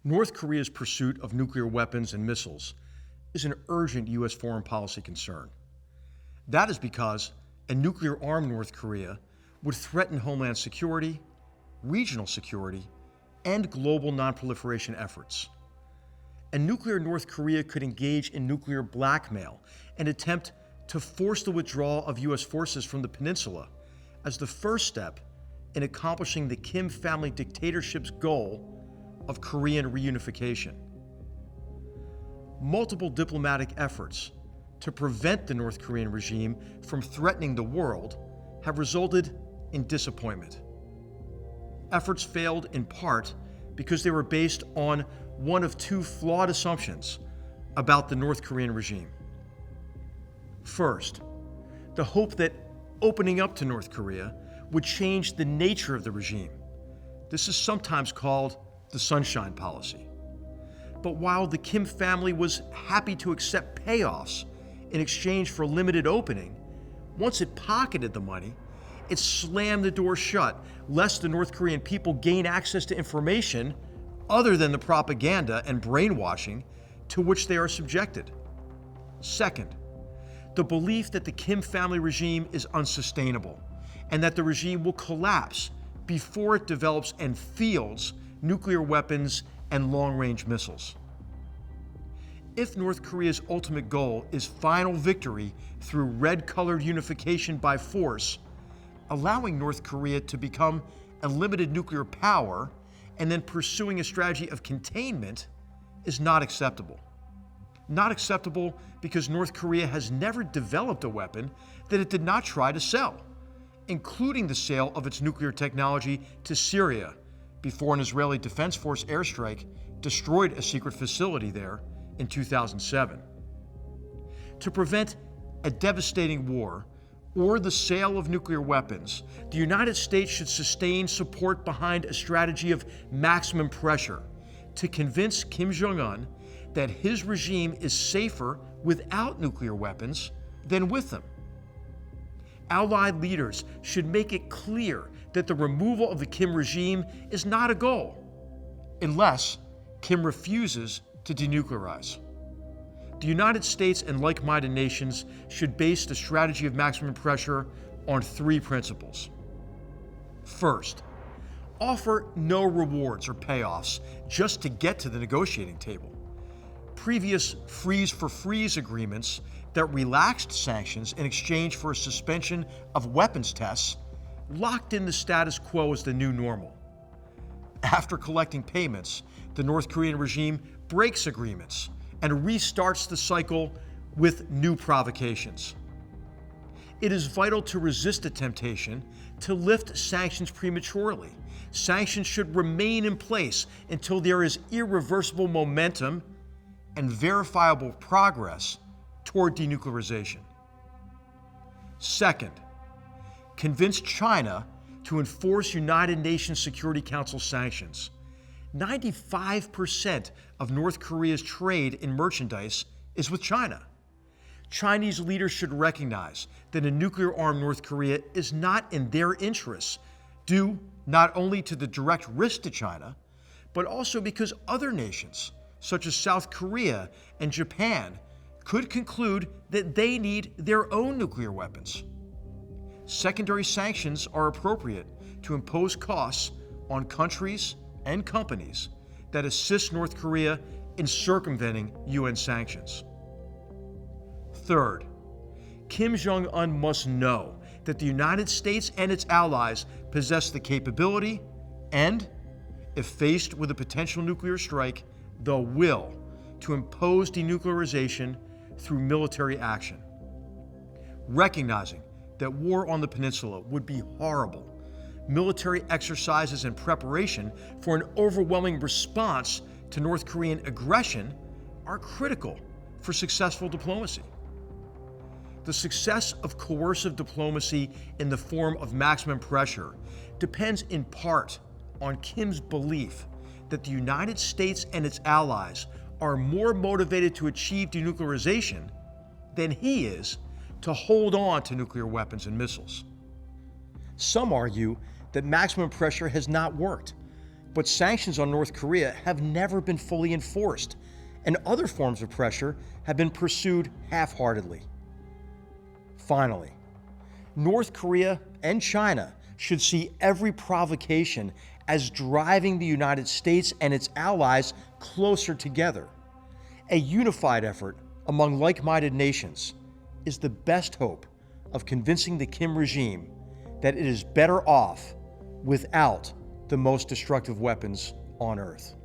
North Korea's pursuit of nuclear weapons and missiles is an urgent U.S. foreign policy concern. That is because a nuclear-armed North Korea would threaten homeland security, regional security, and global nonproliferation efforts. A nuclear North Korea could engage in nuclear blackmail and attempt to force the withdrawal of U.S. forces from the peninsula as the first step in accomplishing the Kim family dictatorship's goal of Korean reunification. Multiple diplomatic efforts to prevent the North Korean regime from threatening the world have resulted in disappointment. Efforts failed in part because they were based on one of two flawed assumptions about the North Korean regime. First, the hope that opening up to North Korea would change the nature of the regime. This is sometimes called the Sunshine Policy. But while the Kim family was happy to accept payoffs in exchange for limited opening, once it pocketed the money, it slammed the door shut lest the North Korean people gain access to information other than the propaganda and brainwashing to which they are subjected. Second, the belief that the Kim family regime is unsustainable and that the regime will collapse before it develops and fields nuclear weapons and long-range missiles. If North Korea's ultimate goal is final victory through red-colored unification by force, allowing North Korea to become a limited nuclear power and then pursuing a strategy of containment is not acceptable. Not acceptable because North Korea has never developed a weapon that it did not try to sell, including the sale of its nuclear technology to Syria before an Israeli Defense Force airstrike destroyed a secret facility there in 2007. To prevent a devastating war or the sale of nuclear weapons, the United States should sustain support behind a strategy of maximum pressure to convince Kim Jong-un that his regime is safer without nuclear weapons than with them. Allied leaders should make it clear that the removal of the Kim regime is not a goal, unless Kim refuses to denuclearize. The United States and like-minded nations should base the strategy of maximum pressure on three principles. First, offer no rewards or payoffs just to get to the negotiating table. Previous freeze-for-freeze agreements that relaxed sanctions in exchange for a suspension of weapons tests locked in the status quo as the new normal. After collecting payments, the North Korean regime breaks agreements and restarts the cycle with new provocations. It is vital to resist the temptation to lift sanctions prematurely. Sanctions should remain in place until there is irreversible momentum and verifiable progress toward denuclearization. Second, convince China to enforce United Nations Security Council sanctions. 95% of North Korea's trade in merchandise is with China. Chinese leaders should recognize that a nuclear-armed North Korea is not in their interests, due not only to the direct risk to China, but also because other nations, such as South Korea and Japan, could conclude that they need their own nuclear weapons. Secondary sanctions are appropriate to impose costs on countries and companies that assist North Korea in circumventing UN sanctions. Third, Kim Jong-un must know that the United States and its allies possess the capability and, if faced with a potential nuclear strike, the will to impose denuclearization through military action. Recognizing that war on the peninsula would be horrible, military exercises in preparation for an overwhelming response to North Korean aggression are critical for successful diplomacy. The success of coercive diplomacy in the form of maximum pressure depends in part on Kim's belief that the United States and its allies are more motivated to achieve denuclearization than he is to hold on to nuclear weapons and missiles. Some argue that maximum pressure has not worked. But sanctions on North Korea have never been fully enforced, and other forms of pressure have been pursued half-heartedly. Finally, North Korea and China should see every provocation as driving the United States and its allies closer together. A unified effort among like-minded nations is the best hope of convincing the Kim regime that it is better off without the most destructive weapons on Earth.